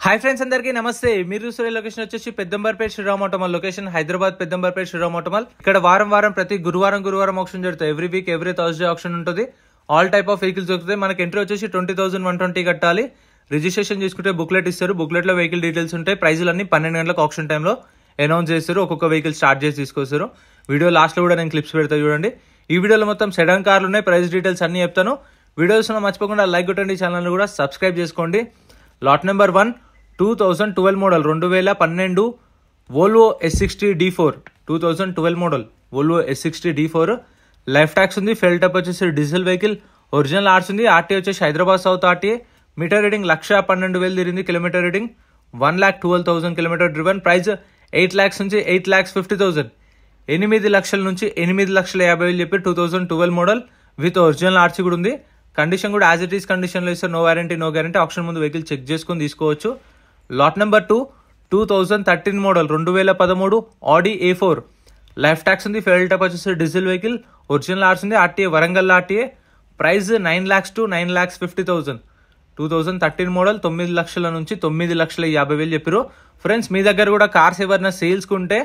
Hi friends, అందరికీ నమస్తే. మీరు చూసే లొకేషన్ వచ్చేసి పెద్దంబర్పేట శ్రీరామ్ ఆటోమల్ లొకేషన్, హైదరాబాద్ పెద్దంబర్పేట శ్రీరామ్ ఆటోమల్. ఇక్కడ వారం ప్రతి గురువారం ఆప్షన్ జరుగుతాయి. Every week every Thursday option ఉంటుంది. ఆల్ టైప్ ఆఫ్ వెహికల్స్ దొరుకుతాయి. మనకి ఎంట్రీ వచ్చేసి 20,120 కట్టాలి. రిజిస్ట్రేషన్ చేసుకుంటే బుక్లెట్ ఇస్తారు. బుక్లెట్ లో వెహికల్ డీటెయిల్స్ ఉంటాయి. ప్రైజులు అన్ని 12 గంటలకు ఆప్షన్ టైంలో అనౌన్స్ చేస్తారు. ఒక్కొక్క వెహికల్ స్టార్ట్ చేసి తీసుకొస్తారు. వీడియో లాస్ట్ లో కూడా నేను క్లిప్స్ పెడతా చూడండి. ఈ వీడియోలో మొత్తం సెడాన్ కార్లు ఉన్నాయి. ప్రైస్ డీటెయిల్స్ అన్ని చెప్తాను. వీడియోస్ మర్చిపోకుండా లైక్ కొట్టండి, ఛానల్ కూడా సబ్స్క్రైబ్ చేసుకోండి. Lot number 1 2012 model 2012 Volvo S60 D4 2012 model Volvo S60 D4 life tax ఉంది. ఫెల్ టప్ వచ్చేసి డీజిల్ వెహికల్, ఒరిజినల్ ఆర్స్ ఉంది. ఆర్టీ వచ్చేసి Hyderabad south RTA. Meter reading 1,12,000 తిరిగింది. Kilometer reading 1,12,000 kilometer driven. Price 8 lakhs నుంచి 8,50,000, 8 లక్షల నుంచి 8,50,000 చెప్పి 2012 మోడల్ విత్ ఒరిజినల్ ఆర్సీ కూడా ఉంది. కండిషన్ కూడా యాజ్ ఇట్ ఈస్ కండిషన్లో ఇస్తారు. No warranty no guarantee. Option ముందు వెహికల్ చెక్ చేసుకుని తీసుకోవచ్చు. Lot number 2 2013 model 2013 Audi A4 life tax ఉంది. ఫెయిల్ టైప్ వచ్చేసి డీజిల్ వెహికల్, ఒరిజినల్ ఆర్స్ ఉంది. RTA Warangal RTA. Price 9 lakhs to 9,50,000. 2013 model 9 లక్షల నుంచి 9,50,000 చెప్పారు. ఫ్రెండ్స్, మీ దగ్గర కూడా కార్స్ ఎవరైనా సేల్స్కి ఉంటే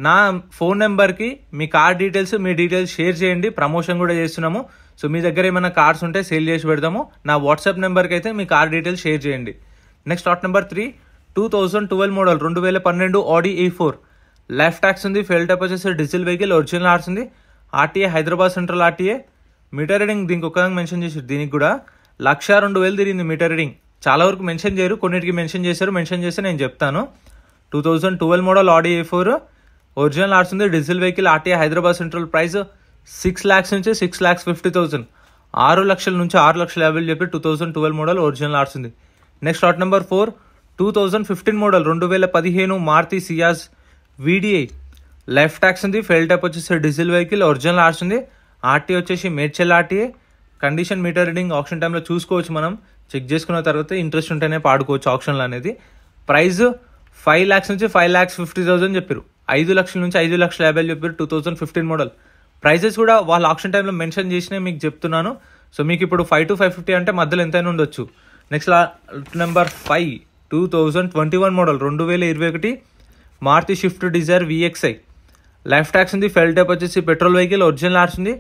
నా ఫోన్ నెంబర్కి మీ కార్ డీటెయిల్స్, మీ డీటెయిల్స్ షేర్ చేయండి. ప్రమోషన్ కూడా చేస్తున్నాము. సో మీ దగ్గర ఏమైనా కార్స్ ఉంటే సేల్ చేసి పెడతాము. నా వాట్సాప్ నెంబర్కి అయితే మీ కార్ డీటెయిల్స్ షేర్ చేయండి. నెక్స్ట్ లాట్ నెంబర్ 3 2012 మోడల్ 2012 ఆడి A4 లైఫ్ ట్యాక్స్ ఉంది. ఫెయిల్ టైప్ వచ్చేసి డీజిల్ వెహికల్, ఒరిజినల్ ఆర్స్ ఉంది. RTA Hyderabad central RTA. Meter reading దీనికి ఒక మెన్షన్ చేశారు. దీనికి కూడా 1,02,000 తిరిగింది మీటర్ రీడింగ్. చాలా వరకు మెన్షన్ చేయరు, కొన్నిటికి మెన్షన్ చేశారు. మెన్షన్ చేస్తే నేను చెప్తాను. 2012 మోడల్ ఆడి A4 ఒరిజినల్ ఆర్స్ ఉంది. Diesel vehicle, RTA Hyderabad central. Price 6 lakhs నుంచి 6,50,000, 6 లక్షల నుంచి 6,50,000 చెప్పి 2012 మోడల్ ఒరిజినల్ ఆర్స్ ఉంది. Next lot number 4 2015 model 2015 Maruti Ciaz VDI life tax ఉంది. ఫెయిల్ టైప్ వచ్చేసి డీజిల్ వెహికల్, ఒరిజినల్ ఆర్స్ ఉంది. ఆర్టీ వచ్చేసి Medchal RTA. Condition meter reading option టైంలో చూసుకోవచ్చు. మనం చెక్ చేసుకున్న తర్వాత ఇంట్రెస్ట్ ఉంటేనే పాడుకోవచ్చు ఆప్షన్లు అనేది. ప్రైస్ 5 lakhs నుంచి 5,50,000 చెప్పారు. 5 లక్షల నుంచి 5,50,000 చెప్పారు. 2015 మోడల్. ప్రైజెస్ కూడా వాళ్ళ ఆప్షన్ టైంలో మెన్షన్ చేసినా మీకు చెప్తున్నాను. సో మీకు ఇప్పుడు 5 to 550 అంటే మధ్యలో ఎంతైనా ఉండొచ్చు. Next number 5 2021 model 2021 Maruti Swift Dzire VXI life tax ఉంది. ఫెల్ టైప్ వచ్చేసి పెట్రోల్ వెహికల్, ఒరిజినల్ ఆర్స్ ఉంది.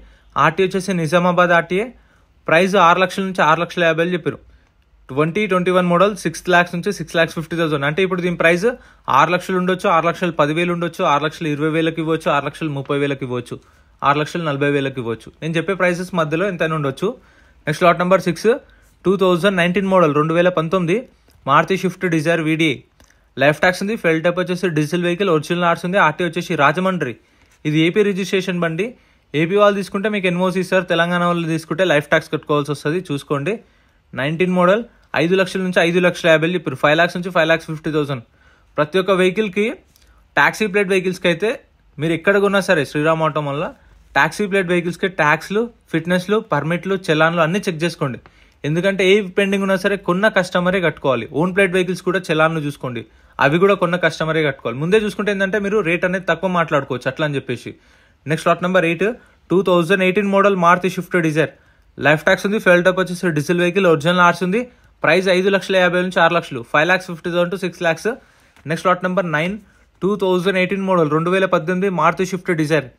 ఆర్టీ వచ్చేసి నిజామాబాద్ ఆర్టీఏ. ప్రైస్ 6 లక్షల నుంచి 6,50,000 చెప్పారు. 2021 మోడల్ 6 lakhs నుంచి 6,50,000. అంటే ఇప్పుడు దీని ప్రైస్ 6 లక్షలు ఉండొచ్చు, 6,10,000 ఉండొచ్చు, 6,20,000 ఇవ్వచ్చు, 6,30,000 ఇవ్వచ్చు, 6,40,000 ఇవ్వచ్చు. నేను చెప్పే ప్రైసెస్ మధ్యలో ఎంతైనా ఉండొచ్చు. Next lot number 6 2019 model 2019 Maruti Swift Dzire VDI life tax ఉంది. ఫెల్ టైప్ వచ్చేసి డీజిల్ వెహికల్, ఒరిజినల్ ఆర్స్ ఉంది. ఆర్టీ వచ్చేసి రాజమండ్రి. ఇది ఏపీ రిజిస్ట్రేషన్ బండి. ఏపీ వాళ్ళు తీసుకుంటే మీకు ఎన్ఓసి ఇస్తారు. తెలంగాణ వాళ్ళు తీసుకుంటే లైఫ్ ట్యాక్స్ కట్టుకోవాల్సి వస్తుంది. చూసుకోండి. 19 మోడల్ 5 లక్షల నుంచి 5,50,000 ఇప్పుడు 5 lakhs నుంచి 5,50,000. ప్రతి ఒక్క వెహికల్కి ట్యాక్సీ ప్లేట్ వెహికల్స్కి అయితే మీరు ఎక్కడ కొన్నా సరే శ్రీరామ్ ఆటోమల్ వల్ల ట్యాక్సీ ప్లేట్ వెహికల్స్కి ట్యాక్స్లు, ఫిట్నెస్లు, పర్మిట్లు, చలాన్లు అన్నీ చెక్ చేసుకోండి. ఎందుకంటే ఏ పెండింగ్ ఉన్నా సరే కొన్న కస్టమరే కట్టుకోవాలి. ఓన్ ప్లేట్ వెహికల్స్ కూడా చలాన్లు చూసుకోండి. అవి కూడా కొన్న కస్టమరే కట్టుకోవాలి. ముందే చూసుకుంటే ఏంటంటే మీరు రేట్ అనేది తక్కువ మాట్లాడుకోవచ్చు అట్లా అని చెప్పేసి. Next lot number 8 2018 model Maruti Swift Dzire life tax ఉంది. ఫెల్ టైప్ వచ్చేసి డీజిల్ వెహికల్, ఒరిజినల్ ఆర్స్ ఉంది. ప్రైస్ 5,50,000 నుంచి 6 లక్షలు, 5,50,000 to 6 lakhs. Next lot number 9 2018 model 2018 Maruti Swift Dzire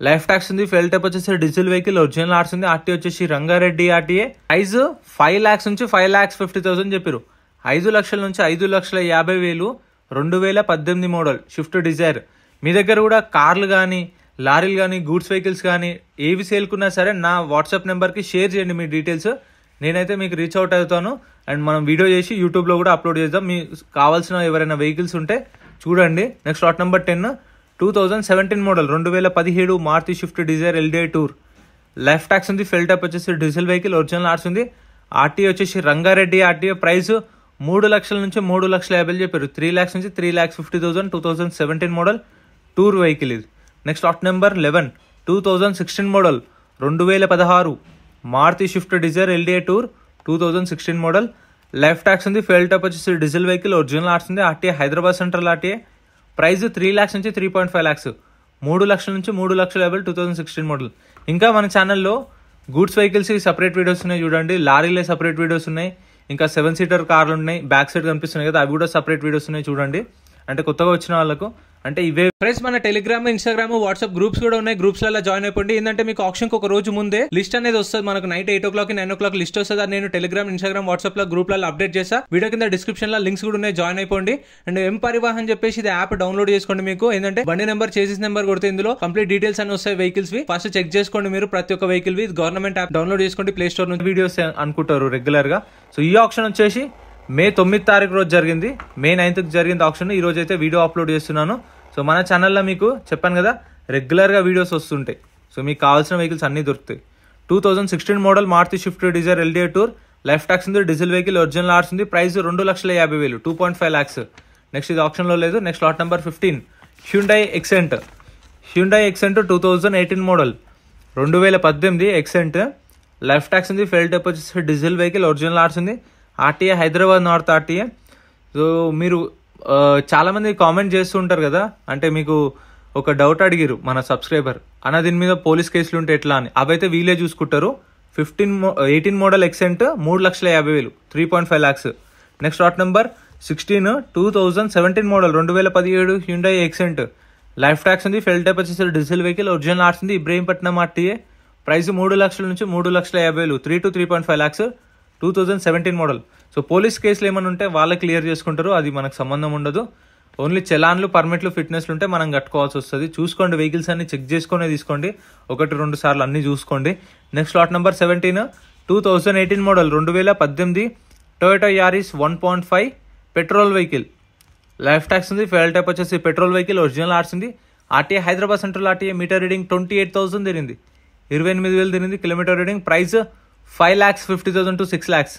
life tax ఉంది. ఫెల్ టైప్ వచ్చేసి డీజిల్ వెహికల్, ఒరిజినల్ ఆర్స్ ఉంది. ఆర్టీ వచ్చేసి రంగారెడ్డి ఆర్టీఏ. ప్రైస్ 5 lakhs నుంచి 5,50,000 చెప్పారు. 5 లక్షల నుంచి 5,50,000 2018 మోడల్ స్విఫ్ట్ డిజైర్. మీ దగ్గర కూడా కార్లు కానీ, లారీలు కానీ, గూడ్స్ వెహికల్స్ కానీ ఏవి సేల్కున్నా సరే నా వాట్సాప్ నెంబర్కి షేర్ చేయండి మీ డీటెయిల్స్. నేనైతే మీకు రీచ్ అవుట్ అవుతాను. అండ్ మనం వీడియో చేసి యూట్యూబ్లో కూడా అప్లోడ్ చేద్దాం. మీకు కావాల్సిన ఎవరైనా వెహికల్స్ ఉంటే చూడండి. Next lot number 10 2017 model 2017 Maruti Swift Dzire LDI tour life tax ఉంది. ఫెల్ టైప్ వచ్చేసి డీజిల్ వెహికల్, ఒరిజినల్ ఆర్స్ ఉంది. ఆర్టీ వచ్చేసి రంగారెడ్డి ఆర్టీఏ. ప్రైస్ 3 లక్షల నుంచి 3,50,000 చెప్పారు. 3 lakhs నుంచి 3,50,000 2017 మోడల్ టూర్ వెహికల్ ఇది. Next lot number 11 2016 model 2016 Maruti Swift Dzire LDI tour 2016 model life tax ఉంది. ఫెల్ టైప్ వచ్చేసి డీజిల్ వెహికల్, ఒరిజినల్ ఆర్స్ ఉంది. RTA Hyderabad central RTA. Price 3 lakhs నుంచి 3.5 lakhs, 3 లక్షల నుంచి 3,50,000 2016 మోడల్. ఇంకా మన ఛానల్లో గూడ్స్ వెహికల్స్ సపరేట్ వీడియోస్ ఉన్నాయి చూడండి. లారీలే సపరేట్ వీడియోస్ ఉన్నాయి. ఇంకా 7 సీటర్ కార్లు ఉన్నాయి, బ్యాక్ సైడ్ కనిపిస్తున్నాయి కదా, అవి కూడా సపరేట్ వీడియోస్ ఉన్నాయి చూడండి. అంటే కొత్తగా వచ్చిన వాళ్ళకు అంటే ఇవే ఫ్రెండ్స్. మన టెలిగ్రామ్, ఇన్స్టాగ్రామ్, వాట్సాప్ గ్రూప్స్ కూడా ఉన్నాయి. గ్రూప్స్ లలో జాయిన్ అయిపోండి. ఏంటంటే మీకు ఆప్షన్ ఒక రోజు ముందే లిస్ట్ అనేది వస్తుంది. మనకు నైట్ 8 o'clock 9 o'clock లిస్ట్ వస్తుంది. అది నేను టెలిగ్రామ్, ఇన్స్టాగ్రామ్, వాట్సాప్ లో గ్రూప్ లలో అప్డేట్ చేస్తా. వీడియో కింద డిస్క్రిప్షన్ లో లింక్స్ కూడా ఉన్నాయి, జాయిన్ అయిపోండి. అండ్ ఎం పరివాహన్ చెప్పేసి ఇది యాప్ డౌన్లోడ్ చేసుకోండి. మీకు ఏంటంటే బండి నెంబర్, చేసిస్ నెంబర్ కొడితే ఇందులో కంప్లీట్ డీటెయిల్స్ అని వస్తాయి వెహికల్స్ వి. ఫస్ట్ చెక్ చేసుకోండి మీరు ప్రతి ఒక్క వెహికల్ వి. గవర్నమెంట్ యాప్ డౌన్లోడ్ చేసుకోండి ప్లే స్టోర్ నుంచి. వీడియోస్ అనుకుంటారు రెగ్యులర్ గా. సో ఈ ఆప్షన్ వచ్చేసి మే 9వ తారీఖు రోజు జరిగింది, మే 9th జరిగింది ఆప్షన్. ఈ రోజు అయితే వీడియో అప్లోడ్ చేస్తున్నాను. సో మన ఛానల్లో మీకు చెప్పాను కదా రెగ్యులర్గా వీడియోస్ వస్తుంటాయి. సో మీకు కావాల్సిన వెహికల్స్ అన్నీ దొరుకుతాయి. 2016 model Maruti Swift Dzire LDI tour, life tax ఉంది, డీజిల్ వెహికల్, ఒరిజినల్ ఆర్స్ ఉంది. Price 2,50,000, 2.5 lakhs. నెక్స్ట్ ఇది ఆప్షన్లో లేదు. Next lot number 15 Hyundai Xcent. 2018 model, 2018 Xcent, life tax ఉంది, ఫెయిల్ టైప్ వచ్చేసి డీజిల్ వెహికల్, ఒరిజినల్ ఆర్స్ ఉంది. RTA Hyderabad north RTA. So మీరు చాలా మంది కామెంట్ చేస్తూ ఉంటారు కదా, అంటే మీకు ఒక డౌట్ అడిగిరు మన సబ్స్క్రైబర్, అన్న దీని మీద పోలీస్ కేసులు ఉంటే ఎట్లా అని. అవైతే వీళ్ళే చూసుకుంటారు. 18 model Xcent, 3,50,000, 3.5 lakhs. Next lot number 16 2017 model, 2017 Hyundai Xcent, life tax ఉంది, ఫెయిల్ టైప్ వచ్చేసి డీజిల్ వెహికల్, ఒరిజినల్ ఆర్స్ ఉంది, ఇబ్రహీంపట్నం ఆర్టీఏ. ప్రైస్ 3 లక్షల నుంచి 3,50,000, 3 to 3.5 lakhs. 2017 model. So police కేసులు ఏమైనా ఉంటే వాళ్ళే క్లియర్ చేసుకుంటారు, అది మనకు సంబంధం ఉండదు. ఓన్లీ చలాన్లు, పర్మిట్లు, ఫిట్నెస్లు ఉంటే మనం కట్టుకోవాల్సి వస్తుంది. చూసుకోండి వెహికల్స్ అన్ని చెక్ చేసుకునే తీసుకోండి, 1-2 సార్లు అన్ని చూసుకోండి. Next lot number 17 2018 model, 2018 Toyota Aries 1.5 petrol vehicle, life tax ఉంది, ఫెయిల్ టైప్ వచ్చేసి పెట్రోల్ వెహికల్, ఒరిజినల్ ఆర్స్ ఉంది. RTA Hyderabad central RTA. Meter reading 28,000 తిరిగింది, 28,000 తిరిగింది kilometer reading. Price 5,50,000 to 6 lakhs,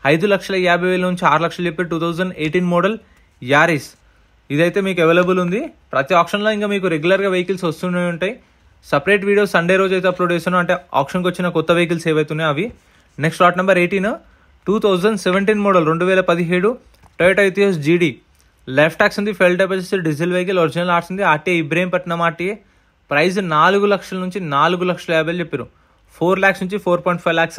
5,50,000 నుంచి 6 లక్షలు చెప్పి 2018 మోడల్ యారిస్. ఇదైతే మీకు అవైలబుల్ ఉంది ప్రతి ఆప్షన్లో. ఇంకా మీకు రెగ్యులర్గా వెహికల్స్ వస్తూనే ఉంటాయి. సపరేట్ వీడియో సండే రోజు అయితే అప్లోడ్ చేస్తున్నాను, అంటే ఆప్షన్కి వచ్చిన కొత్త వెహికల్స్ ఏవైతున్నాయో అవి. Next lot number 18 2017 model, 2017 Toyota Etios జీడీ, లైఫ్ ట్యాక్స్ ఉంది, ఫెయిల్ టైప్ వచ్చేసి డీజిల్ వెహికల్, ఒరిజినల్ ఆర్స్ ఉంది. RTA Ibrahimpatnam RTA. ప్రైస్ 4 లక్షల నుంచి 4,50,000 చెప్పారు, 4 lakhs నుంచి 4.5 lakhs.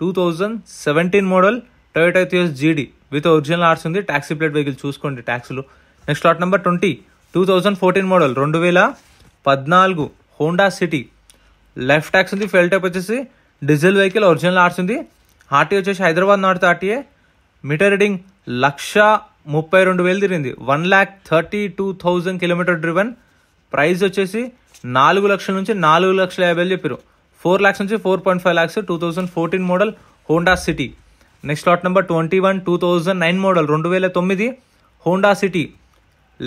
2017 model Toyota Etios GD with original ఆర్స్ ఉంది. ట్యాక్సీ ప్లేట్ వెహికల్ చూసుకోండి ట్యాక్స్లు. Next lot number 20 2014 model, 2014 Honda City, life tax ఉంది, ఫెయిల్ టైప్ వచ్చేసి డీజిల్ వెహికల్, ఒరిజినల్ ఆర్స్ ఉంది. ఆర్టీ వచ్చేసి Hyderabad north RTA. Meter reading 1,32,000 తిరిగింది, 1,32,000 కిలోమీటర్ డ్రివెన్. ప్రైస్ వచ్చేసి 4 లక్షల నుంచి 4,50,000 చెప్పారు, 4 lakhs నుంచి 4.5 lakhs. 2014 model Honda city. Next lot number 21 2009 model, 2009 Honda City,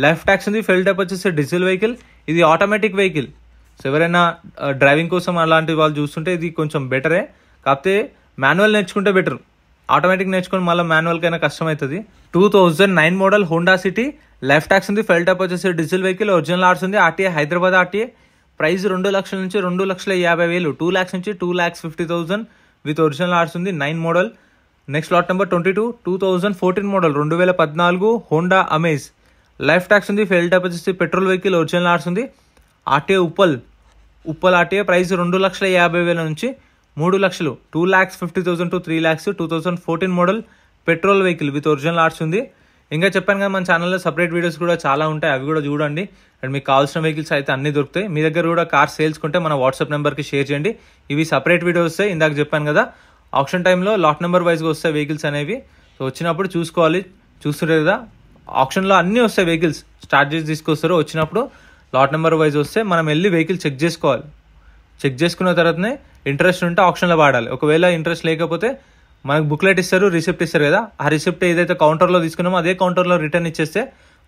life tax ఉంది, ఫెయిల్ టైప్ వచ్చేసి డీజిల్ వెహికల్. ఇది ఆటోమేటిక్ వెహికల్. సో ఎవరైనా డ్రైవింగ్ కోసం అలాంటి వాళ్ళు చూస్తుంటే ఇది కొంచెం బెటరే, కాకపోతే మాన్యువల్ నేర్చుకుంటే బెటర్. ఆటోమేటిక్ నేర్చుకుని మళ్ళీ మాన్యువల్ కైనా కష్టం అవుతుంది. 2009 model Honda City, life tax ఉంది, ఫెయిల్ టైప్ వచ్చేసి డీజిల్ వెహికల్, ఒరిజినల్ ఆర్స్ ఉంది. RTA Hyderabad RTA. ప్రైస్ 2 లక్షల నుంచి 2,50,000, 2 lakhs నుంచి 2,50,000 విత్ ఒరిజినల్ ఆర్స్ ఉంది. 9 model. Next lot number 22 2014 model, 2014 Honda amaze, life tax ఉంది, ఫెయిల్ టైప్ వచ్చేసి పెట్రోల్ వెహికల్, ఒరిజినల్ ఆర్స్ ఉంది. RTA Uppal RTA. ప్రైస్ 2,50,000 నుంచి 3 లక్షలు, 2,50,000 to 3 lakhs. 2014 model petrol vehicle with original ఆర్స్ ఉంది. ఇంకా చెప్పాను కదా మన ఛానల్లో సపరేట్ వీడియోస్ కూడా చాలా ఉంటాయి, అవి కూడా చూడండి. అండ్ మీకు కావాల్సిన వెహికల్స్ అయితే అన్ని దొరుకుతాయి. మీ దగ్గర కూడా కార్ సేల్స్ కొంటే మన వాట్సాప్ నెంబర్కి షేర్ చేయండి. ఇవి సపరేట్ వీడియోస్ వస్తాయి, ఇందాక చెప్పాను కదా ఆప్షన్ టైంలో లాట్ నెంబర్ వైజ్గా వస్తాయి వెహికల్స్ అనేవి. సో వచ్చినప్పుడు చూసుకోవాలి, చూస్తుంటారు కదా ఆప్షన్లో అన్నీ వస్తాయి వెహికల్స్, స్టార్ట్ చేసి తీసుకొస్తారు. వచ్చినప్పుడు లాట్ నెంబర్ వైజ్ వస్తే మనం వెళ్ళి వెహికల్ చెక్ చేసుకోవాలి. చెక్ చేసుకున్న తర్వాతనే ఇంట్రెస్ట్ ఉంటే ఆప్షన్లో వాడాలి. ఒకవేళ ఇంట్రెస్ట్ లేకపోతే మనకు బుక్లెట్ ఇస్తారు, రిసిప్ట్ ఇస్తారు కదా, ఆ రిసిప్ట్ ఏదైతే కౌంటర్లో తీసుకున్నామో అదే కౌంటర్లో రిటర్న్ ఇచ్చేస్తే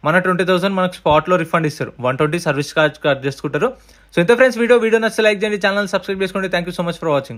మన 20,000 మనకు స్పాట్లో రిఫండ్ ఇస్తారు. 120 సర్వీస్ చార్జ్ కట్ చేసుకుంటారు. సో ఇంత ఫ్రెండ్స్ వీడియో నచ్చితే లైక్ చేయండి, ఛానల్ సబ్స్క్రైబ్ చేసుకోండి. Thank you so much for watching.